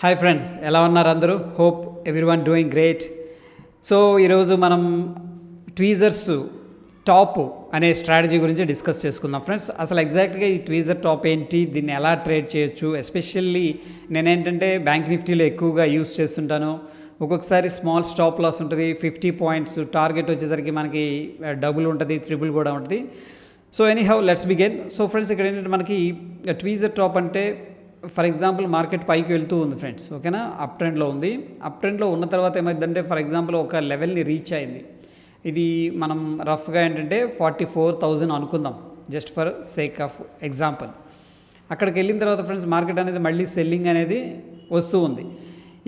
Hi friends, ఎలా ఉన్నారు అందరూ? Hope everyone doing great. So ఈరోజు మనం ట్వీజర్స్ టాప్ అనే స్ట్రాటజీ గురించి డిస్కస్ చేసుకుందాం ఫ్రెండ్స్. అసలు ఎగ్జాక్ట్గా ఈ ట్వీజర్ టాప్ ఏంటి, దీన్ని ఎలా ట్రేడ్ చేయొచ్చు, ఎస్పెషల్లీ నేనేంటంటే బ్యాంక్ నిఫ్టీలో ఎక్కువగా యూస్ చేస్తుంటాను. ఒక్కొక్కసారి స్మాల్ స్టాప్ లాస్ ఉంటుంది, 50 పాయింట్స్ టార్గెట్ వచ్చేసరికి మనకి డబుల్ ఉంటుంది, ట్రిపుల్ కూడా ఉంటుంది. So anyhow let's begin. So friends, ఇక్కడ ఏంటంటే మనకి ట్వీజర్ టాప్ అంటే ఫర్ ఎగ్జాంపుల్ మార్కెట్ పైకి వెళ్తూ ఉంది ఫ్రెండ్స్, ఓకేనా, అప్ ట్రెండ్లో ఉంది. అప్ ట్రెండ్లో ఉన్న తర్వాత ఏమైందంటే ఫర్ ఎగ్జాంపుల్ ఒక లెవెల్ని రీచ్ అయింది. ఇది మనం రఫ్గా ఏంటంటే 44,000 అనుకుందాం, just for sake of example. అక్కడికి వెళ్ళిన తర్వాత ఫ్రెండ్స్ మార్కెట్ అనేది మళ్ళీ సెల్లింగ్ అనేది వస్తూ ఉంది.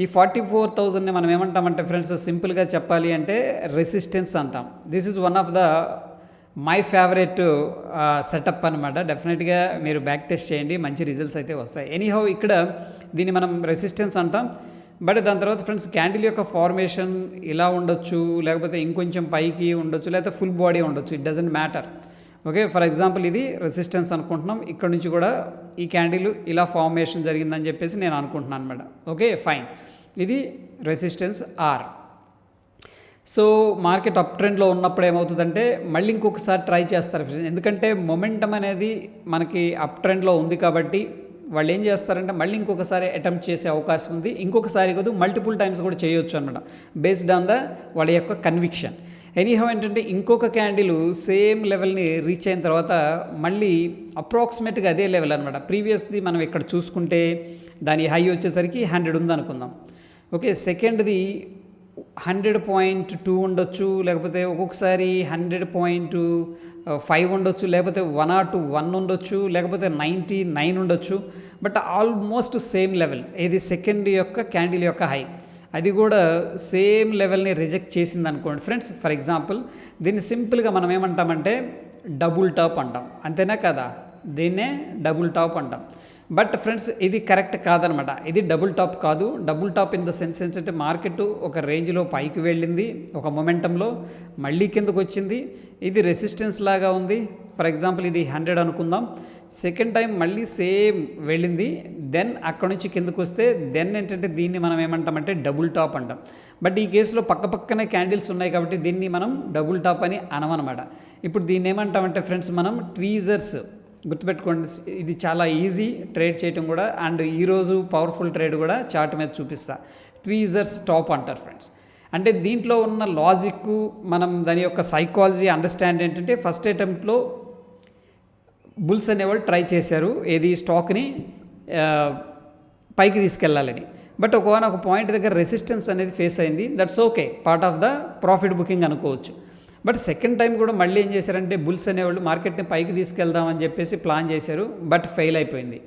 ఈ 44,000ని మనం ఏమంటామంటే ఫ్రెండ్స్, సింపుల్గా చెప్పాలి అంటే రెసిస్టెన్స్ అంటాం. This is one of the my favourite setup అనమాట. డెఫినెట్గా మీరు బ్యాక్ టెస్ట్ చేయండి, మంచి రిజల్ట్స్ అయితే వస్తాయి. ఎనీహౌ ఇక్కడ దీన్ని మనం రెసిస్టెన్స్ అంటాం. బట్ దాని తర్వాత ఫ్రెండ్స్ క్యాండిల్ యొక్క ఫార్మేషన్ ఇలా ఉండొచ్చు, లేకపోతే ఇంకొంచెం పైకి ఉండొచ్చు, లేకపోతే ఫుల్ బాడీ ఉండొచ్చు, it doesn't matter. Okay, for example ఇది రెసిస్టెన్స్ అనుకుంటున్నాం. ఇక్కడ నుంచి కూడా ఈ క్యాండిల్ ఇలా ఫార్మేషన్ జరిగిందని చెప్పేసి నేను అనుకుంటున్నాను అనమాట. ఓకే ఫైన్, ఇది resistance are. So market up ట్రెండ్లో ఉన్నప్పుడు ఏమవుతుందంటే మళ్ళీ ఇంకొకసారి ట్రై చేస్తారు, ఎందుకంటే మొమెంటం అనేది మనకి అప్ ట్రెండ్లో ఉంది కాబట్టి వాళ్ళు ఏం చేస్తారంటే మళ్ళీ ఇంకొకసారి అటెంప్ట్ చేసే అవకాశం ఉంది. ఇంకొకసారి కాదు, మల్టిపుల్ టైమ్స్ కూడా చేయొచ్చు అనమాట, బేస్డ్ ఆన్ ద వాళ్ళ యొక్క కన్విక్షన్. ఎనీహౌ ఏంటంటే ఇంకొక క్యాండిల్ సేమ్ లెవెల్ని రీచ్ అయిన తర్వాత మళ్ళీ అప్రాక్సిమేట్గా అదే లెవెల్ అనమాట. ప్రీవియస్ది మనం ఇక్కడ చూసుకుంటే దాని హై వచ్చేసరికి 100 ఉందనుకుందాం. ఓకే, సెకండ్ది 100.2 ఉండొచ్చు, లేకపోతే ఒక్కొక్కసారి 100.5 ఉండొచ్చు, లేకపోతే 101 ఉండొచ్చు, లేకపోతే 99 ఉండొచ్చు. బట్ ఆల్మోస్ట్ సేమ్ లెవెల్, ఇది సెకండ్ యొక్క క్యాండిల్ యొక్క హై, అది కూడా సేమ్ లెవెల్ని రిజెక్ట్ చేసింది అనుకోండి ఫ్రెండ్స్. ఫర్ ఎగ్జాంపుల్ దీన్ని సింపుల్గా మనం ఏమంటామంటే డబుల్ టాప్ అంటాం, అంతేనా కదా? దీన్నే డబుల్ టాప్ అంటాం. బట్ ఫ్రెండ్స్ ఇది కరెక్ట్ కాదనమాట, ఇది డబుల్ టాప్ కాదు. Double tap in the sense ఏంటంటే మార్కెట్ ఒక రేంజ్లో పైకి వెళ్ళింది, ఒక మొమెంటంలో మళ్ళీ కిందకు వచ్చింది, ఇది రెసిస్టెన్స్ లాగా ఉంది. ఫర్ ఎగ్జాంపుల్ ఇది 100 అనుకుందాం. సెకండ్ టైం మళ్ళీ సేమ్ వెళ్ళింది, దెన్ అక్కడ నుంచి కిందకు వస్తే దెన్ ఏంటంటే దీన్ని మనం ఏమంటామంటే డబుల్ టాప్ అంటాం. బట్ ఈ కేసులో పక్కపక్కనే క్యాండిల్స్ ఉన్నాయి కాబట్టి దీన్ని మనం డబుల్ టాప్ అని అనమనమాట. ఇప్పుడు దీన్ని ఏమంటామంటే ఫ్రెండ్స్ మనం ట్వీజర్స్. గుర్తుపెట్టుకోండి, ఇది చాలా ఈజీ ట్రేడ్ చేయటం కూడా. అండ్ ఈరోజు పవర్ఫుల్ ట్రేడ్ కూడా చార్ట్ మీద చూపిస్తా. ట్వీజర్స్ టాప్ అంటారు ఫ్రెండ్స్. అంటే దీంట్లో ఉన్న లాజిక్, మనం దాని యొక్క సైకాలజీ అండర్స్టాండ్ ఏంటంటే ఫస్ట్ అటెంప్ట్లో బుల్స్ అనేవాళ్ళు ట్రై చేశారు ఏది స్టాక్ని పైకి తీసుకెళ్లాలని. బట్ ఒక పాయింట్ దగ్గర రెసిస్టెన్స్ అనేది ఫేస్ అయింది, that's okay, part of the profit booking అనుకోవచ్చు. బట్ సెకండ్ టైం కూడా మళ్ళీ ఏం చేశారంటే బుల్స్ అనేవాళ్ళు మార్కెట్ని పైకి తీసుకెళ్దామని చెప్పేసి ప్లాన్ చేశారు, బట్ ఫెయిల్ అయిపోయింది.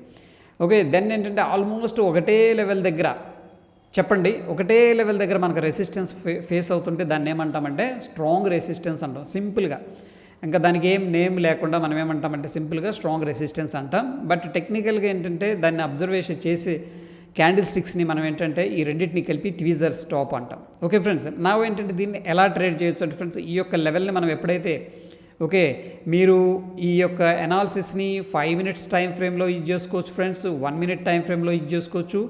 ఓకే, దెన్ ఏంటంటే ఆల్మోస్ట్ ఒకటే లెవెల్ దగ్గర చెప్పండి, ఒకటే లెవెల్ దగ్గర మనకు రెసిస్టెన్స్ ఫేస్ అవుతుంటే దాన్ని ఏమంటామంటే స్ట్రాంగ్ రెసిస్టెన్స్ అంటాం సింపుల్గా. ఇంకా దానికి ఏం నేమ్ లేకుండా మనం ఏమంటామంటే సింపుల్గా స్ట్రాంగ్ రెసిస్టెన్స్ అంటాం. బట్ టెక్నికల్గా ఏంటంటే దాన్ని అబ్జర్వేషన్ చేసి క్యాండిల్ స్టిక్స్ని మనం ఏంటంటే ఈ రెండింటిని కలిపి ట్వీజర్ స్టాప్ అంటాం. ఓకే ఫ్రెండ్స్, నా ఏంటంటే దీన్ని ఎలా ట్రేడ్ చేయొచ్చు అంటే ఫ్రెండ్స్, ఈ యొక్క లెవెల్ని మనం ఎప్పుడైతే ఓకే మీరు ఈ యొక్క అనాలిసిస్ని 5 minutes టైం ఫ్రేమ్లో యూజ్ చేసుకోవచ్చు ఫ్రెండ్స్, 1 minute టైం ఫ్రేమ్లో యూజ్ చేసుకోవచ్చు,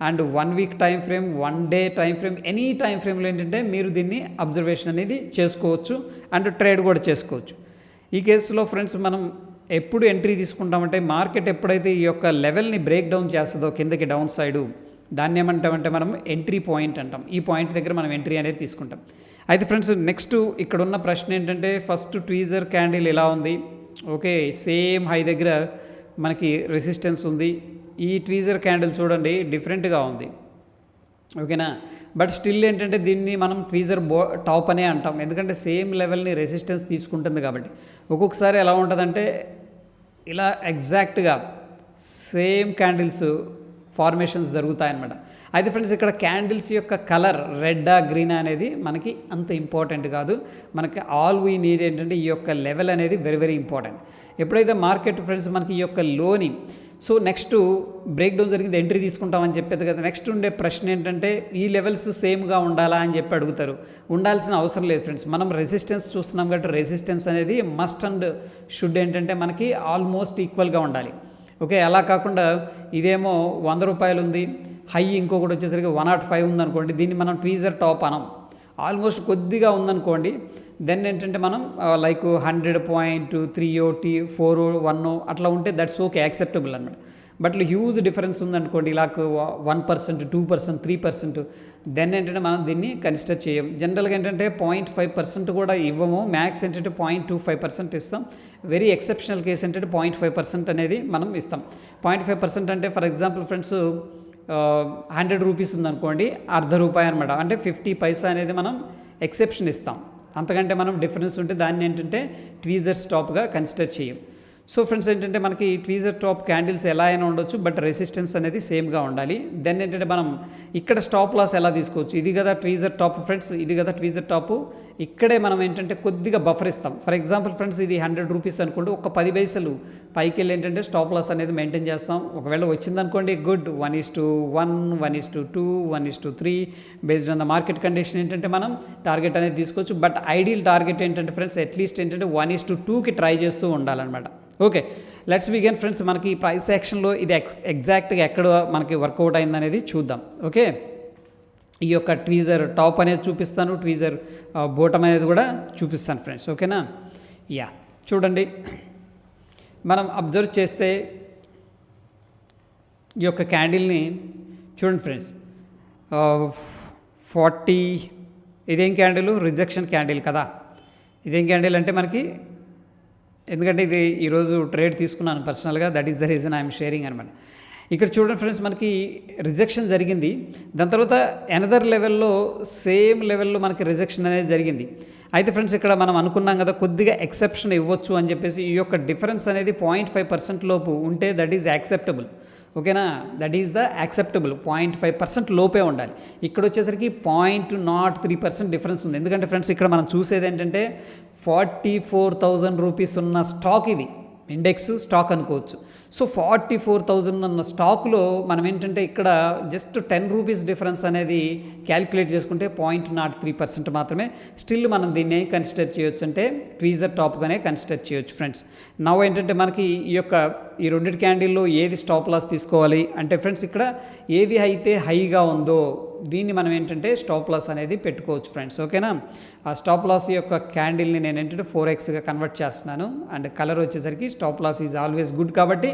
and 1 week time frame, 1 day time frame, any time ఫ్రేమ్లో ఏంటంటే మీరు దీన్ని అబ్జర్వేషన్ అనేది చేసుకోవచ్చు అండ్ ట్రేడ్ కూడా చేసుకోవచ్చు. ఈ కేసులో ఫ్రెండ్స్ మనం ఎప్పుడు ఎంట్రీ తీసుకుంటామంటే మార్కెట్ ఎప్పుడైతే ఈ యొక్క లెవెల్ని బ్రేక్ డౌన్ చేస్తుందో కిందకి డౌన్ సైడు, దాన్ని ఏమంటామంటే మనం ఎంట్రీ పాయింట్ అంటాం. ఈ పాయింట్ దగ్గర మనం ఎంట్రీ అనేది తీసుకుంటాం. అయితే ఫ్రెండ్స్ నెక్స్ట్ ఇక్కడ ఉన్న ప్రశ్న ఏంటంటే ఫస్ట్ ట్వీజర్ క్యాండిల్ ఎలా ఉంది? ఓకే, సేమ్ హై దగ్గర మనకి రెసిస్టెన్స్ ఉంది. ఈ ట్వీజర్ క్యాండిల్ చూడండి డిఫరెంట్గా ఉంది, ఓకేనా. బట్ స్టిల్ ఏంటంటే దీన్ని మనం ట్వీజర్ టాప్ అనే అంటాం, ఎందుకంటే సేమ్ లెవెల్ని రెసిస్టెన్స్ తీసుకుంటుంది కాబట్టి. ఒక్కొక్కసారి ఎలా ఉంటుందంటే ఇలా ఎగ్జాక్ట్గా సేమ్ క్యాండిల్స్ ఫార్మేషన్స్ జరుగుతాయన్నమాట. అయితే ఫ్రెండ్స్ ఇక్కడ క్యాండిల్స్ యొక్క కలర్ రెడ్డా గ్రీనా అనేది మనకి అంత ఇంపార్టెంట్ కాదు. మనకి ఆల్ వీ నీడ్ ఏంటంటే ఈ యొక్క లెవెల్ అనేది వెరీ వెరీ ఇంపార్టెంట్. ఎప్పుడైతే మార్కెట్ ఫ్రెండ్స్ మనకి ఈ యొక్క లోని సో నెక్స్ట్ బ్రేక్ డౌన్ జరిగింది, ఎంట్రీ తీసుకుంటామని చెప్పేది కదా. నెక్స్ట్ ఉండే ప్రశ్న ఏంటంటే ఈ లెవెల్స్ సేమ్గా ఉండాలా అని చెప్పి అడుగుతారు. ఉండాల్సిన అవసరం లేదు ఫ్రెండ్స్, మనం రెసిస్టెన్స్ చూస్తున్నాం కాబట్టి రెసిస్టెన్స్ అనేది మస్ట్ అండ్ షుడ్ ఏంటంటే మనకి ఆల్మోస్ట్ ఈక్వల్గా ఉండాలి. ఓకే, అలా కాకుండా ఇదేమో 100 రూపాయలు ఉంది, హై ఇంకొకటి వచ్చేసరికి 105 ఉందనుకోండి, దీన్ని మనం ట్వీజర్ టాప్ అనం. ఆల్మోస్ట్ కొద్దిగా ఉందనుకోండి, దెన్ ఏంటంటే మనం లైక్ 100.3 4 అట్లా ఉంటే దట్స్ ఓకే, యాక్సెప్టబుల్ అనమాట. బట్ హ్యూజ్ డిఫరెన్స్ ఉందనుకోండి, ఇలా 1%, 2%, 3%, దెన్ ఏంటంటే మనం దీన్ని కన్సిడర్ చేయం. జనరల్గా ఏంటంటే 0.5% కూడా ఇవ్వము, మ్యాక్స్ ఏంటంటే 0.25% ఇస్తాం. వెరీ ఎక్సెప్షనల్ కేసు ఏంటంటే 0.5% అనేది మనం ఇస్తాం. 0.5% అంటే ఫర్ ఎగ్జాంపుల్ ఫ్రెండ్స్ 100 రూపీస్ ఉందనుకోండి, ₹0.5 అనమాట, అంటే 50 పైసా అనేది మనం ఎక్సెప్షన్ ఇస్తాం. అంతకంటే మనం డిఫరెన్స్ ఉంటే దాన్ని ఏంటంటే ట్వీజర్ స్టాప్గా కన్సిడర్ చేయం. సో ఫ్రెండ్స్ ఏంటంటే మనకి ట్వీజర్ టాప్ క్యాండిల్స్ ఎలా అయినా ఉండొచ్చు, బట్ రెసిస్టెన్స్ అనేది సేమ్గా ఉండాలి. దెన్ ఏంటంటే మనం ఇక్కడ స్టాప్ లాస్ ఎలా తీసుకోవచ్చు, ఇది కదా ట్వీజర్ టాప్ ఫ్రెండ్స్, ఇది కదా ట్వీజర్ టాప్. ఇక్కడే మనం ఏంటంటే కొద్దిగా బఫర్ ఇస్తాం. ఫర్ ఎగ్జాంపుల్ ఫ్రెండ్స్ ఇది 100 రూపీస్ అనుకోండి, ఒక 10 పైసలు పైకి వెళ్ళి ఏంటంటే స్టాప్ లాస్ అనేది మెయింటైన్ చేస్తాం. ఒకవేళ వచ్చిందనుకోండి good, 1:1, 1:2, 1:3 based on the market condition ఏంటంటే మనం టార్గెట్ అనేది తీసుకోవచ్చు. బట్ ఐడియల్ టార్గెట్ ఏంటంటే ఫ్రెండ్స్ అట్లీస్ట్ ఏంటంటే 1:2కి ట్రై చేస్తూ ఉండాలన్నమాట. Okay, let's begin friends. మనకి ప్రైస్ యాక్షన్లో ఇది ఎగ్జాక్ట్గా ఎక్కడ మనకి వర్కౌట్ అయిందనేది చూద్దాం. ఓకే, ఈ యొక్క ట్వీజర్ టాప్ అనేది చూపిస్తాను, ట్వీజర్ బోటమ్ అనేది కూడా చూపిస్తాను ఫ్రెండ్స్. ఓకేనా, యా చూడండి, మనం అబ్జర్వ్ చేస్తే ఈ యొక్క క్యాండిల్ని చూడండి ఫ్రెండ్స్, 40 ఇదేం క్యాండిల్, రిజెక్షన్ క్యాండిల్ కదా. ఇదేం క్యాండిల్ అంటే మనకి, ఎందుకంటే ఇది ఈరోజు ట్రేడ్ తీసుకున్నాను పర్సనల్గా, that is the reason I'm sharing అనమాట. ఇక్కడ చూడండి ఫ్రెండ్స్, మనకి రిజెక్షన్ జరిగింది, దాని తర్వాత ఎనదర్ లెవెల్లో సేమ్ లెవెల్లో మనకి రిజెక్షన్ అనేది జరిగింది. అయితే ఫ్రెండ్స్ ఇక్కడ మనం అనుకున్నాం కదా కొద్దిగా ఎక్సెప్షన్ ఇవ్వచ్చు అని చెప్పేసి, ఈ యొక్క డిఫరెన్స్ అనేది 0.5% లోపు ఉంటే దట్ ఈజ్ యాక్సెప్టబుల్. ఓకేనా, దట్ ఈజ్ ద యాక్సెప్టబుల్. 0.5% లోపే ఉండాలి. ఇక్కడ వచ్చేసరికి 0.03% డిఫరెన్స్ ఉంది. ఎందుకంటే ఫ్రెండ్స్ ఇక్కడ మనం చూసేది ఏంటంటే 44,000 రూపీస్ ఉన్న స్టాక్, ఇది ఇండెక్స్ స్టాక్ అనుకోవచ్చు. సో 44,000 ఉన్న స్టాక్లో మనం ఏంటంటే ఇక్కడ జస్ట్ 10 రూపీస్ డిఫరెన్స్ అనేది క్యాలిక్యులేట్ చేసుకుంటే 0.03% మాత్రమే. స్టిల్ మనం దీన్ని కన్సిడర్ చేయొచ్చు అంటే ట్వీజర్ టాప్గానే కన్సిడర్ చేయొచ్చు ఫ్రెండ్స్. నవ్ ఏంటంటే మనకి ఈ రెండింటి క్యాండిల్లో ఏది స్టాప్ లాస్ తీసుకోవాలి అంటే ఫ్రెండ్స్, ఇక్కడ ఏది అయితే హైగా ఉందో దీన్ని మనం ఏంటంటే స్టాప్ లాస్ అనేది పెట్టుకోవచ్చు ఫ్రెండ్స్. ఓకేనా, ఆ స్టాప్ లాస్ యొక్క క్యాండిల్ని నేను ఏంటంటే 4xగా కన్వర్ట్ చేస్తున్నాను. అండ్ కలర్ వచ్చేసరికి stop loss is always good కాబట్టి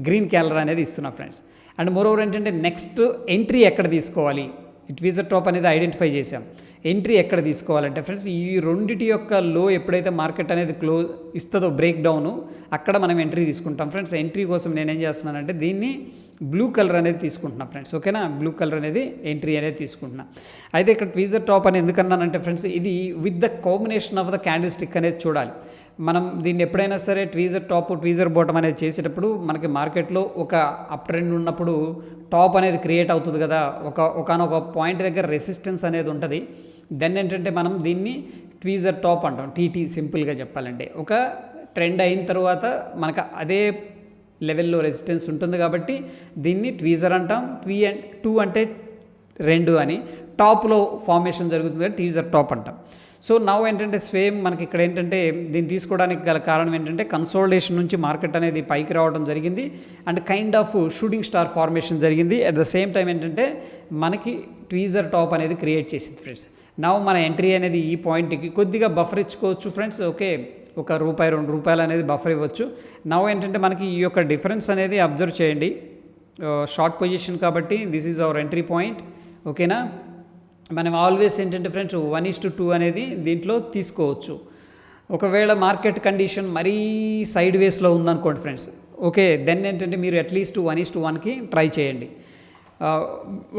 గ్రీన్ కలర్ అనేది ఇస్తున్నా ఫ్రెండ్స్. అండ్ మోరోవర్ ఏంటంటే నెక్స్ట్ ఎంట్రీ ఎక్కడ తీసుకోవాలి, ట్వీజర్ టాప్ అనేది ఐడెంటిఫై చేసాం. ఎంట్రీ ఎక్కడ తీసుకోవాలంటే ఫ్రెండ్స్, ఈ రెండిటి యొక్క లో ఎప్పుడైతే మార్కెట్ అనేది క్లోజ్ ఇస్తుందో బ్రేక్ డౌను, అక్కడ మనం ఎంట్రీ తీసుకుంటాం ఫ్రెండ్స్. ఎంట్రీ కోసం నేనేం చేస్తున్నానంటే దీన్ని బ్లూ కలర్ అనేది తీసుకుంటున్నా ఫ్రెండ్స్. ఓకేనా, బ్లూ కలర్ అనేది ఎంట్రీ అనేది తీసుకుంటున్నా. అయితే ఇక్కడ ట్వీజర్ టాప్ అని ఎందుకన్నానంటే ఫ్రెండ్స్, ఇది with the combination of the candle stick అనేది చూడాలి. మనం దీన్ని ఎప్పుడైనా సరే ట్వీజర్ టాప్ ట్వీజర్ బాటమ్ అనేది చేసేటప్పుడు మనకి మార్కెట్లో ఒక అప్ ట్రెండ్ ఉన్నప్పుడు టాప్ అనేది క్రియేట్ అవుతుంది కదా, ఒకనొక పాయింట్ దగ్గర రెసిస్టెన్స్ అనేది ఉంటుంది. దెన్ ఏంటంటే మనం దీన్ని ట్వీజర్ టాప్ అంటాం, టీటీ సింపుల్గా చెప్పాలంటే. ఒక ట్రెండ్ అయిన తర్వాత మనకు అదే లెవెల్లో రెసిస్టెన్స్ ఉంటుంది కాబట్టి దీన్ని ట్వీజర్ అంటాం. టూ అంటే 2 అని, టాప్లో ఫార్మేషన్ జరుగుతుంది ట్వీజర్ టాప్ అంటాం. సో నవ్ ఏంటంటే సేమ్ మనకి ఇక్కడ ఏంటంటే దీన్ని తీసుకోవడానికి గల కారణం ఏంటంటే కన్సోలిడేషన్ నుంచి మార్కెట్ అనేది పైకి రావడం జరిగింది and kind of shooting star formation జరిగింది. అట్ ద సేమ్ టైం ఏంటంటే మనకి ట్వీజర్ టాప్ అనేది క్రియేట్ చేసింది ఫ్రెండ్స్. నవ్ మన ఎంట్రీ అనేది ఈ పాయింట్కి కొద్దిగా బఫర్ ఇచ్చుకోవచ్చు ఫ్రెండ్స్. ఓకే, ₹1 ₹2 అనేది బఫర్ ఇవ్వచ్చు. నవ్ ఏంటంటే మనకి ఈ యొక్క డిఫరెన్స్ అనేది అబ్జర్వ్ చేయండి. షార్ట్ పొజిషన్ కాబట్టి this is hour entry point. ఓకేనా, మనం ఆల్వేస్ ఏంటంటే ఫ్రెండ్స్ 1:2 అనేది దీంట్లో తీసుకోవచ్చు. ఒకవేళ మార్కెట్ కండిషన్ మరీ సైడ్ వేస్లో ఉందనుకోండి ఫ్రెండ్స్, ఓకే, దెన్ ఏంటంటే మీరు అట్లీస్ట్ 1:1కి ట్రై చేయండి.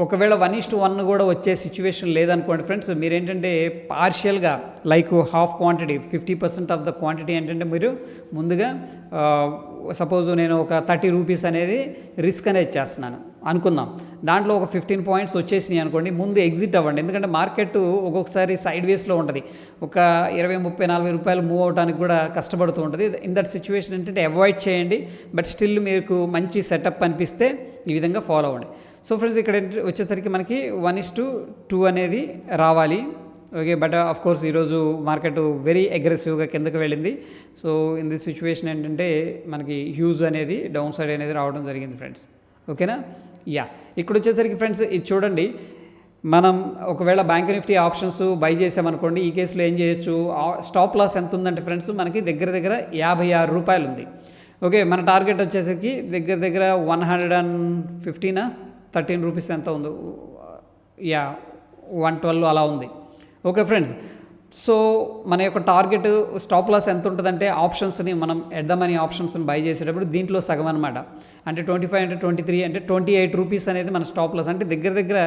ఒకవేళ 1:1 కూడా వచ్చే సిచ్యువేషన్ లేదనుకోండి ఫ్రెండ్స్, మీరేంటంటే పార్షియల్గా like half quantity 50% of the quantity ఏంటంటే మీరు ముందుగా సపోజ్ నేను ఒక ₹30 అనేది రిస్క్ అనేది చేస్తున్నాను అనుకుందాం, దాంట్లో ఒక 15 పాయింట్స్ వచ్చేసినాయి అనుకోండి, ముందు ఎగ్జిట్ అవ్వండి. ఎందుకంటే మార్కెట్ ఒక్కొక్కసారి సైడ్ వేస్లో ఉంటుంది, ఒక ₹20, ₹30, ₹40 మూవ్ అవడానికి కూడా కష్టపడుతూ ఉంటుంది. ఇన్ దట్ సిచ్యువేషన్ ఏంటంటే అవాయిడ్ చేయండి. బట్ స్టిల్ మీకు మంచి సెటప్ అనిపిస్తే ఈ విధంగా ఫాలో అవ్వండి. సో ఫ్రెండ్స్ ఇక్కడ వచ్చేసరికి మనకి 1:2 అనేది రావాలి. ఓకే, బట్ ఆఫ్ కోర్స్ ఈరోజు మార్కెట్ వెరీ అగ్రెసివ్గా కిందకి వెళ్ళింది. సో ఇన్ దిస్ సిచ్యువేషన్ ఏంటంటే మనకి హ్యూజ్ అనేది డౌన్ సైడ్ అనేది రావడం జరిగింది ఫ్రెండ్స్. ఓకేనా, యా ఇక్కడ వచ్చేసరికి ఫ్రెండ్స్ ఇది చూడండి, మనం ఒకవేళ బ్యాంక్ నిఫ్టీ ఆప్షన్స్ బై చేసామనుకోండి, ఈ కేసులో ఏం చేయొచ్చు, స్టాప్ లాస్ ఎంత ఉందంటే ఫ్రెండ్స్ మనకి దగ్గర దగ్గర ₹56 ఉంది. ఓకే, మన టార్గెట్ వచ్చేసరికి దగ్గర దగ్గర 115 ₹13 ఎంత ఉందో, యా 112 అలా ఉంది. ఓకే ఫ్రెండ్స్, సో మన యొక్క టార్గెట్ స్టాప్ లాస్ ఎంత ఉంటుందంటే ఆప్షన్స్ని మనం ఎట్ ద మనీ ఆప్షన్స్ని బై చేసేటప్పుడు దీంట్లో సగం అనమాట. అంటే 25 అంటే 23 అంటే ₹28 అనేది మన స్టాప్ లాస్. అంటే దగ్గర దగ్గర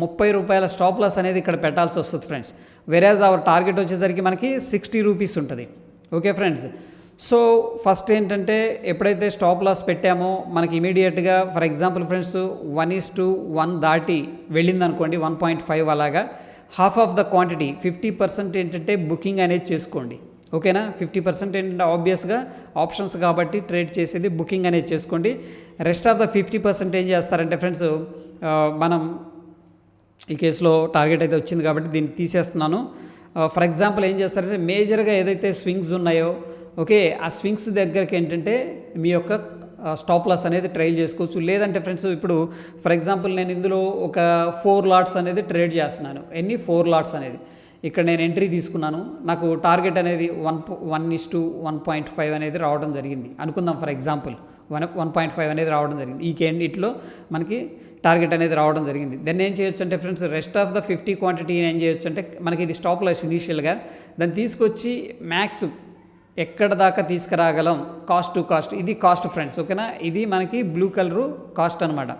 ₹30 స్టాప్ లాస్ అనేది ఇక్కడ పెట్టాల్సి వస్తుంది ఫ్రెండ్స్. వెరాజ్ అవర్ టార్గెట్ వచ్చేసరికి మనకి ₹60 ఉంటుంది. ఓకే ఫ్రెండ్స్, సో ఫస్ట్ ఏంటంటే ఎప్పుడైతే స్టాప్ లాస్ పెట్టామో మనకి ఇమీడియట్గా ఫర్ ఎగ్జాంపుల్ ఫ్రెండ్స్ 1:1 దాటి వెళ్ళిందనుకోండి, 1.5 అలాగా హాఫ్ ఆఫ్ ద క్వాంటిటీ 50% ఏంటంటే బుకింగ్ అనేది చేసుకోండి. ఓకేనా, 50% ఏంటంటే ఆబ్వియస్గా ఆప్షన్స్ కాబట్టి ట్రేడ్ చేసేది బుకింగ్ అనేది చేసుకోండి. రెస్ట్ ఆఫ్ ద 50% ఏం చేస్తారంటే ఫ్రెండ్స్, మనం ఈ కేసులో టార్గెట్ అయితే వచ్చింది కాబట్టి దీన్ని తీసేస్తున్నాను. ఫర్ ఎగ్జాంపుల్ ఏం చేస్తారంటే మేజర్గా ఏదైతే స్వింగ్స్ ఉన్నాయో, ఓకే, ఆ స్వింగ్స్ దగ్గరికి ఏంటంటే మీ యొక్క స్టాప్ లాస్ అనేది ట్రైల్ చేసుకోవచ్చు. లేదంటే ఫ్రెండ్స్ ఇప్పుడు ఫర్ ఎగ్జాంపుల్ నేను ఇందులో ఒక 4 లాట్స్ అనేది ట్రేడ్ చేస్తున్నాను. 4 లాట్స్ అనేది ఇక్కడ నేను ఎంట్రీ తీసుకున్నాను. నాకు టార్గెట్ అనేది 1:1.5 అనేది రావడం జరిగింది అనుకుందాం. ఫర్ ఎగ్జాంపుల్ 1.5 అనేది రావడం జరిగింది. ఈ కేండిట్లో మనకి టార్గెట్ అనేది రావడం జరిగింది. దెన్ ఏం చేయొచ్చు అంటే friends, rest of the 50 quantity ఏం చేయొచ్చు అంటే మనకి ఇది స్టాప్ లాస్ ఇనీషియల్గా, దాన్ని తీసుకొచ్చి మ్యాక్స్ ఎక్కడ దాకా తీసుకురాగలం, కాస్ట్ టు కాస్ట్, ఇది కాస్ట్ ఫ్రెండ్స్. ఓకేనా, ఇది మనకి బ్లూ కలరు కాస్ట్ అనమాట.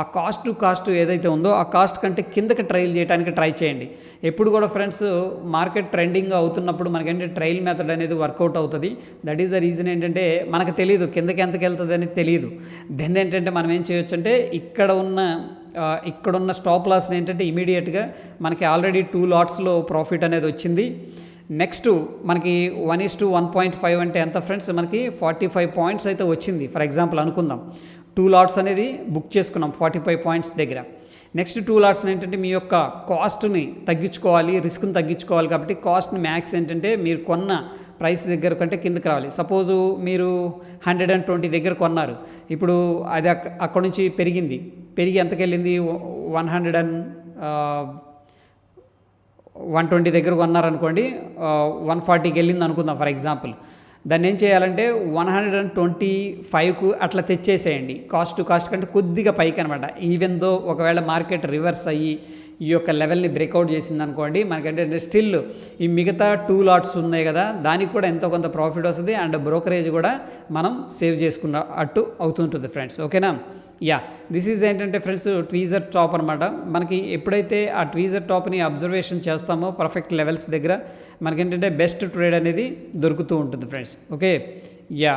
ఆ కాస్ట్ టు కాస్ట్ ఏదైతే ఉందో ఆ కాస్ట్ కంటే కిందకి ట్రైల్ చేయడానికి ట్రై చేయండి. ఎప్పుడు కూడా ఫ్రెండ్స్ మార్కెట్ ట్రెండింగ్ అవుతున్నప్పుడు మనకంటే ట్రైల్ మెథడ్ అనేది వర్కౌట్ అవుతుంది. దట్ ఈస్ ద రీజన్ ఏంటంటే మనకు తెలియదు కిందకి ఎంతకి వెళ్తుంది అనేది తెలియదు. దెన్ ఏంటంటే మనం ఏం చేయొచ్చు అంటే ఇక్కడున్న స్టాప్ లాస్ని ఏంటంటే ఇమీడియట్గా మనకి ఆల్రెడీ 2 లాట్స్లో ప్రాఫిట్ అనేది వచ్చింది. నెక్స్ట్ మనకి 1:1.5 అంటే ఎంత ఫ్రెండ్స్, మనకి 45 పాయింట్స్ అయితే వచ్చింది. ఫర్ ఎగ్జాంపుల్ అనుకుందాం 2 లాట్స్ అనేది బుక్ చేసుకున్నాం 45 పాయింట్స్ దగ్గర. నెక్స్ట్ 2 లాట్స్ ఏంటంటే మీ యొక్క కాస్ట్ని తగ్గించుకోవాలి, రిస్క్ని తగ్గించుకోవాలి. కాబట్టి కాస్ట్ని మ్యాక్స్ ఏంటంటే మీరు కొన్న ప్రైస్ దగ్గర కంటే కిందకి రావాలి. సపోజు మీరు 120 దగ్గర కొన్నారు, ఇప్పుడు అది అక్కడ నుంచి పెరిగి ఎంతకి వెళ్ళింది, 120 దగ్గర కొన్నారనుకోండి, 140కి వెళ్ళింది అనుకుందాం ఫర్ ఎగ్జాంపుల్. దాన్ని ఏం చేయాలంటే 125కు అట్లా తెచ్చేసేయండి, కాస్ట్ టు కాస్ట్ కంటే కొద్దిగా పైకి అనమాట. ఈవెన్ దో ఒకవేళ మార్కెట్ రివర్స్ అయ్యి ఈ యొక్క లెవెల్ని బ్రేక్అవుట్ చేసింది అనుకోండి, మనకంటే స్టిల్ ఈ మిగతా 2 లాట్స్ ఉన్నాయి కదా, దానికి కూడా ఎంతో కొంత ప్రాఫిట్ వస్తుంది అండ్ బ్రోకరేజ్ కూడా మనం సేవ్ చేసుకున్న అట్టు అవుతుంటుంది ఫ్రెండ్స్. ఓకేనా, యా దిస్ ఈజ్ ఏంటంటే ఫ్రెండ్స్ ట్వీజర్ టాప్ అనమాట. మనకి ఎప్పుడైతే ఆ ట్వీజర్ టాప్ని అబ్జర్వేషన్ చేస్తామో పర్ఫెక్ట్ లెవెల్స్ దగ్గర మనకేంటంటే బెస్ట్ ట్రేడ్ అనేది దొరుకుతూ ఉంటుంది ఫ్రెండ్స్. ఓకే, యా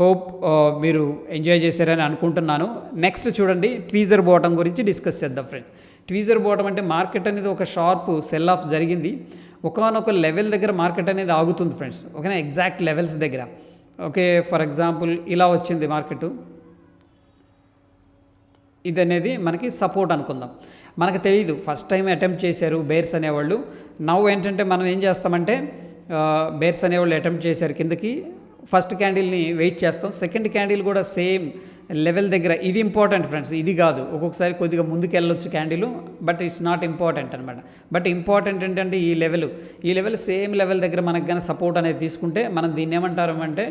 హోప్ మీరు ఎంజాయ్ చేశారని అనుకుంటున్నాను. నెక్స్ట్ చూడండి, ట్వీజర్ బాటమ్ గురించి డిస్కస్ చేద్దాం ఫ్రెండ్స్. ట్వీజర్ బాటమ్ అంటే మార్కెట్ అనేది ఒక షార్ప్ సెల్ ఆఫ్ జరిగింది, ఒకనొక లెవెల్ దగ్గర మార్కెట్ అనేది ఆగుతుంది ఫ్రెండ్స్. ఓకేనా, ఎగ్జాక్ట్ లెవెల్స్ దగ్గర. ఓకే, ఫర్ ఎగ్జాంపుల్ ఇలా వచ్చింది మార్కెట్, ఇది అనేది మనకి సపోర్ట్ అనుకుందాం. మనకు తెలియదు, ఫస్ట్ టైం అటెంప్ట్ చేశారు బేర్స్ అనేవాళ్ళు. నవ్వు ఏంటంటే మనం ఏం చేస్తామంటే బేర్స్ అనేవాళ్ళు అటెంప్ట్ చేశారు కిందకి, ఫస్ట్ క్యాండిల్ని వెయిట్ చేస్తాం, సెకండ్ క్యాండిల్ కూడా సేమ్ లెవెల్ దగ్గర. ఇది ఇంపార్టెంట్ ఫ్రెండ్స్, ఇది కాదు. ఒక్కొక్కసారి కొద్దిగా ముందుకు వెళ్ళొచ్చు candle, but it's not important అనమాట. బట్ ఇంపార్టెంట్ ఏంటంటే ఈ లెవెల్ సేమ్ లెవెల్ దగ్గర మనకు కానీ సపోర్ట్ అనేది తీసుకుంటే మనం దీన్ని ఏమంటారు అంటే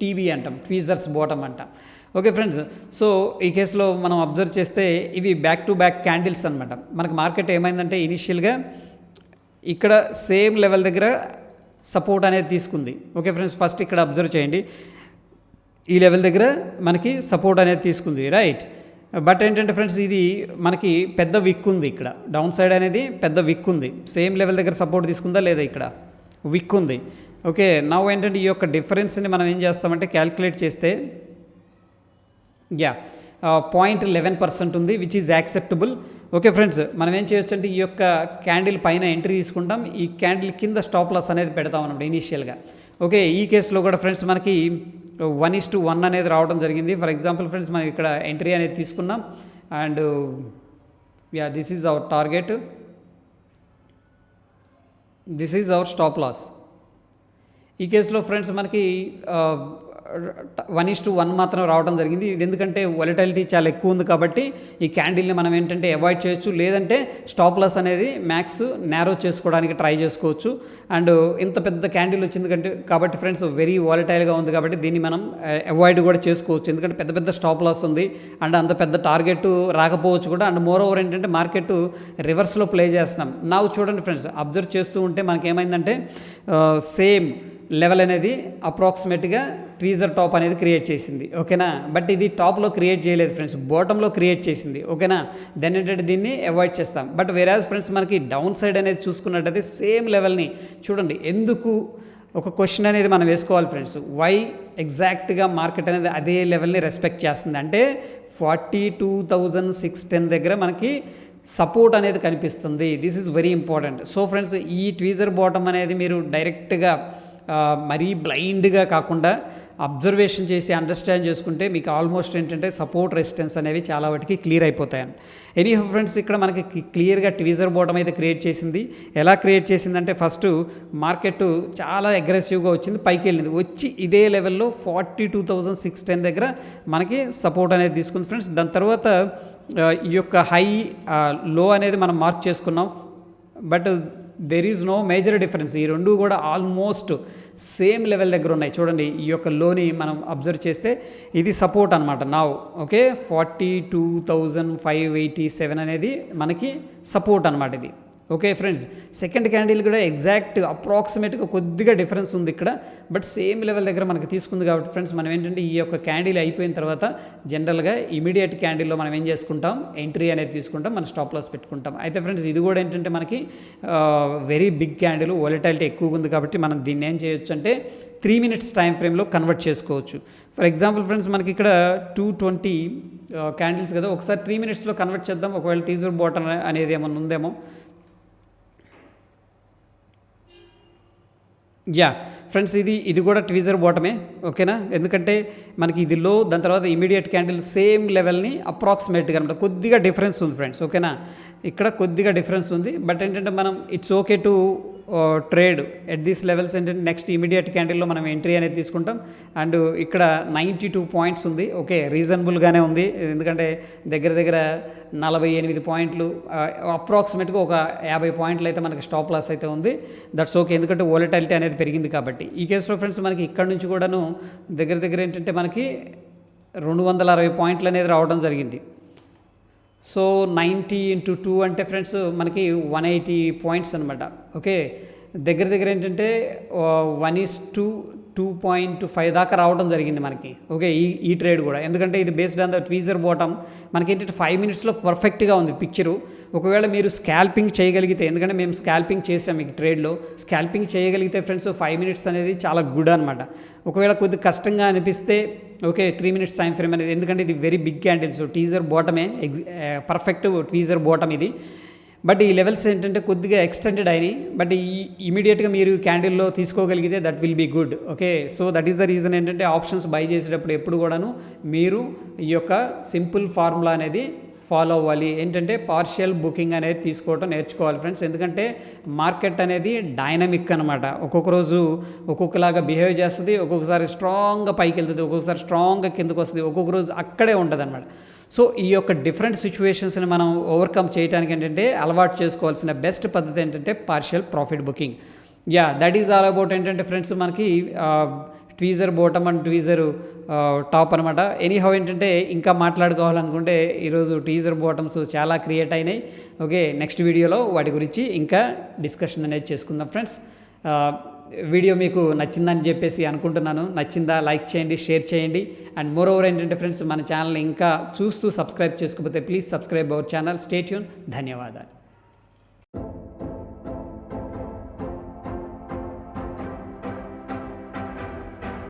టీబీ అంటాం, ట్వీజర్స్ బాటమ్ అంటాం. ఓకే ఫ్రెండ్స్, సో ఈ కేసులో మనం అబ్జర్వ్ చేస్తే ఇవి బ్యాక్ టు బ్యాక్ క్యాండిల్స్ అనమాట. మనకు మార్కెట్ ఏమైందంటే ఇనిషియల్గా ఇక్కడ సేమ్ లెవెల్ దగ్గర సపోర్ట్ అనేది తీసుకుంది. ఓకే ఫ్రెండ్స్, ఫస్ట్ ఇక్కడ అబ్జర్వ్ చేయండి, ఈ లెవెల్ దగ్గర మనకి సపోర్ట్ అనేది తీసుకుంది, రైట్. బట్ ఏంటంటే ఫ్రెండ్స్ ఇది మనకి పెద్ద విక్ ఉంది, ఇక్కడ డౌన్ సైడ్ అనేది పెద్ద విక్ ఉంది. సేమ్ లెవెల్ దగ్గర సపోర్ట్ తీసుకుందా లేదా, ఇక్కడ విక్ ఉంది. ఓకే, నవ్వు ఏంటంటే ఈ యొక్క డిఫరెన్స్ని మనం ఏం చేస్తామంటే క్యాల్కులేట్ చేస్తే 0.11% ఉంది, which is acceptable. Okay friends, మనం ఏం చేయొచ్చు అంటే ఈ యొక్క క్యాండిల్ పైన ఎంట్రీ తీసుకుంటాం, ఈ క్యాండిల్ కింద స్టాప్ లాస్ అనేది పెడతాం అన్నమాట ఇనీషియల్గా. ఓకే, ఈ కేసులో కూడా ఫ్రెండ్స్ మనకి 1:1 అనేది రావడం జరిగింది. ఫర్ ఎగ్జాంపుల్ ఫ్రెండ్స్ మనం ఇక్కడ ఎంట్రీ అనేది తీసుకున్నాం and this is our target, this is our stop loss. ఈ కేసులో ఫ్రెండ్స్ మనకి 1:1 మాత్రం రావడం జరిగింది. ఇది ఎందుకంటే వాలటిలిటీ చాలా ఎక్కువ ఉంది కాబట్టి ఈ క్యాండిల్ని మనం ఏంటంటే అవాయిడ్ చేయొచ్చు, లేదంటే స్టాప్ లాస్ అనేది మ్యాక్స్ నేరో చేసుకోవడానికి ట్రై చేసుకోవచ్చు. అండ్ ఇంత పెద్ద క్యాండిల్ వచ్చింది కాబట్టి ఫ్రెండ్స్ వెరీ వాలటైల్గా ఉంది కాబట్టి దీన్ని మనం అవాయిడ్ కూడా చేసుకోవచ్చు, ఎందుకంటే పెద్ద పెద్ద స్టాప్ లాస్ ఉంది అండ్ అంత పెద్ద టార్గెట్ రాకపోవచ్చు కూడా. అండ్ మోర్ ఓవర్ ఏంటంటే మార్కెట్ రివర్స్లో ప్లే చేస్తున్నాం. నా చూడండి ఫ్రెండ్స్, అబ్జర్వ్ చేస్తూ ఉంటే మనకేమైందంటే సేమ్ లెవెల్ అనేది అప్రాక్సిమేట్గా ట్వీజర్ టాప్ అనేది క్రియేట్ చేసింది, ఓకేనా. బట్ ఇది టాప్లో క్రియేట్ చేయలేదు ఫ్రెండ్స్, బాటంలో క్రియేట్ చేసింది, ఓకేనా. దెన్ ఏంటంటే దీన్ని అవాయిడ్ చేస్తాం. బట్ వేరాజ్ ఫ్రెండ్స్ మనకి డౌన్ సైడ్ అనేది చూసుకున్నట్టయితే సేమ్ లెవెల్ని చూడండి. ఎందుకు ఒక క్వశ్చన్ అనేది మనం వేసుకోవాలి ఫ్రెండ్స్, వై ఎగ్జాక్ట్గా మార్కెట్ అనేది అదే లెవెల్ని రెస్పెక్ట్ చేస్తుంది అంటే 42,610 దగ్గర మనకి సపోర్ట్ అనేది కనిపిస్తుంది. This is very important. So friends, ఈ ట్వీజర్ బాటమ్ అనేది మీరు డైరెక్ట్గా మరీ బ్లైండ్గా కాకుండా అబ్జర్వేషన్ చేసి అండర్స్టాండ్ చేసుకుంటే మీకు ఆల్మోస్ట్ ఏంటంటే సపోర్ట్ రెసిస్టెన్స్ అనేవి చాలా వాటికి క్లియర్ అయిపోతాయి. ఎనీ ఫ్రెండ్స్, ఇక్కడ మనకి క్లియర్గా ట్వీజర్ బాటమ్ అయితే క్రియేట్ చేసింది. ఎలా క్రియేట్ చేసిందంటే ఫస్ట్ మార్కెట్ చాలా అగ్రెసివ్గా వచ్చింది, పైకి వెళ్ళింది, వచ్చి ఇదే లెవెల్లో 42,610 దగ్గర మనకి సపోర్ట్ అనేది తీసుకుంది ఫ్రెండ్స్. దాని తర్వాత ఈ యొక్క హై లో అనేది మనం మార్క్ చేసుకున్నాం. But there is no major difference, ఈ రెండు కూడా ఆల్మోస్ట్ సేమ్ లెవెల్ దగ్గర ఉన్నాయి. చూడండి, ఈ యొక్క లోని మనం అబ్జర్వ్ చేస్తే ఇది సపోర్ట్ అనమాట. నావ్ ఓకే 42,587 అనేది మనకి సపోర్ట్ అనమాట ఇది, ఓకే ఫ్రెండ్స్. సెకండ్ క్యాండిల్ కూడా ఎగ్జాక్ట్ అప్రాక్సిమేట్గా కొద్దిగా డిఫరెన్స్ ఉంది ఇక్కడ, బట్ సేమ్ లెవెల్ దగ్గర మనకి తీసుకుంది కాబట్టి ఫ్రెండ్స్ మనం ఏంటంటే ఈ యొక్క క్యాండిల్ అయిపోయిన తర్వాత జనరల్గా ఇమీడియట్ క్యాండిల్లో మనం ఏం చేసుకుంటాం, ఎంట్రీ అనేది తీసుకుంటాం, మన స్టాప్ లాస్ పెట్టుకుంటాం. అయితే ఫ్రెండ్స్ ఇది కూడా ఏంటంటే మనకి వెరీ బిగ్ క్యాండిల్, వాలటిలిటీ ఎక్కువగా ఉంది కాబట్టి మనం దీన్ని ఏం చేయొచ్చు అంటే 3 minutes టైం ఫ్రేమ్లో కన్వర్ట్ చేసుకోవచ్చు. ఫర్ ఎగ్జాంపుల్ ఫ్రెండ్స్ మనకి ఇక్కడ 220 క్యాండిల్స్ కదా, ఒకసారి 3 minutesలో కన్వర్ట్ చేద్దాం. ఒకవేళ టీజర్ బాటమ్ అనేది ఏమన్నా ఉందేమో. యా ఫ్రెండ్స్, ఇది కూడా ట్వీజర్ బాటమే, ఓకేనా. ఎందుకంటే మనకి ఇది లో, దాని తర్వాత ఇమీడియట్ క్యాండిల్ సేమ్ లెవెల్ని అప్రాక్సిమేట్గా అనమాట, కొద్దిగా డిఫరెన్స్ ఉంది ఫ్రెండ్స్, ఓకేనా. ఇక్కడ కొద్దిగా డిఫరెన్స్ ఉంది, బట్ ఏంటంటే మనం it's okay to trade at these levels. ఏంటంటే నెక్స్ట్ ఇమీడియట్ క్యాండిల్లో మనం ఎంట్రీ అనేది తీసుకుంటాం. అండ్ ఇక్కడ 92 పాయింట్స్ ఉంది, ఓకే, రీజనబుల్గానే ఉంది, ఎందుకంటే దగ్గర దగ్గర 48 పాయింట్లు, అప్రాక్సిమేట్గా ఒక 50 పాయింట్లు అయితే మనకి స్టాప్ లాస్ అయితే ఉంది. దట్స్ ఓకే, ఎందుకంటే వాలటిలిటీ అనేది పెరిగింది కాబట్టి. ఈ కేసులో ఫ్రెండ్స్ మనకి ఇక్కడ నుంచి కూడాను దగ్గర దగ్గర ఏంటంటే మనకి 260 పాయింట్లు అనేది రావడం జరిగింది. సో 90 into 2 అంటే ఫ్రెండ్స్ మనకి 180 పాయింట్స్ అనమాట, ఓకే. దగ్గర దగ్గర ఏంటంటే 1:2.5 దాకా రావడం జరిగింది మనకి, ఓకే. ఈ ట్రేడ్ కూడా, ఎందుకంటే ఇది based on the tweezer bottom మనకి ఏంటంటే 5 minutesలో పర్ఫెక్ట్గా ఉంది పిక్చరు. ఒకవేళ మీరు స్కాల్పింగ్ చేయగలిగితే, ఎందుకంటే మేము స్కాల్పింగ్ చేసాం మీకు ట్రేడ్లో, స్కాల్పింగ్ చేయగలిగితే ఫ్రెండ్స్ 5 minutes అనేది చాలా గుడ్ అనమాట. ఒకవేళ కొద్దిగా కష్టంగా అనిపిస్తే ఓకే 3 minutes టైం ఫ్రేమ్ అనేది, ఎందుకంటే ఇది వెరీ బిగ్ క్యాండిల్స్, టీజర్ బాటమే పర్ఫెక్ట్ ట్వీజర్ బాటమ్ ఇది. బట్ ఈ లెవెల్స్ ఏంటంటే కొద్దిగా ఎక్స్టెండెడ్ అయినాయి, బట్ ఇమీడియట్గా మీరు క్యాండిల్లో తీసుకోగలిగితే that will be good, okay. So that is the reason ఏంటంటే ఆప్షన్స్ బై చేసేటప్పుడు ఎప్పుడు కూడాను మీరు ఈ యొక్క సింపుల్ ఫార్ములా అనేది ఫాలో అవ్వాలి. ఏంటంటే పార్షియల్ బుకింగ్ అనేది తీసుకోవడం నేర్చుకోవాలి ఫ్రెండ్స్, ఎందుకంటే మార్కెట్ అనేది డైనమిక్ అనమాట. ఒక్కొక్క రోజు ఒక్కొక్కలాగా బిహేవ్ చేస్తుంది, ఒక్కొక్కసారి స్ట్రాంగ్గా పైకి వెళ్తుంది, ఒక్కొక్కసారి స్ట్రాంగ్గా కిందకు వస్తుంది, ఒక్కొక్క రోజు అక్కడే ఉంటుంది అనమాట. సో ఈ యొక్క డిఫరెంట్ సిచ్యువేషన్స్ని మనం ఓవర్కమ్ చేయడానికి ఏంటంటే అలవాటు చేసుకోవాల్సిన బెస్ట్ పద్ధతి ఏంటంటే partial profit booking. Yeah, that is all about ఏంటంటే ఫ్రెండ్స్ మనకి tweezer bottom and tweezer top అనమాట. ఎనీహౌ ఏంటంటే ఇంకా మాట్లాడుకోవాలనుకుంటే ఈరోజు ట్వీజర్ బాటమ్స్ చాలా క్రియేట్ అయినాయి, ఓకే. నెక్స్ట్ వీడియోలో వాటి గురించి ఇంకా డిస్కషన్ అనేది చేసుకుందాం ఫ్రెండ్స్. వీడియో మీకు నచ్చిందని చెప్పేసి అనుకుంటున్నాను. నచ్చిందా లైక్ చేయండి, షేర్ చేయండి. అండ్ మోర్ ఓవర్ ఏంటంటే ఫ్రెండ్స్ మన ఛానల్ ఇంకా చూస్తూ సబ్స్క్రైబ్ చేసుకోకపోతే please subscribe our channel. Stay tune. ధన్యవాదాలు.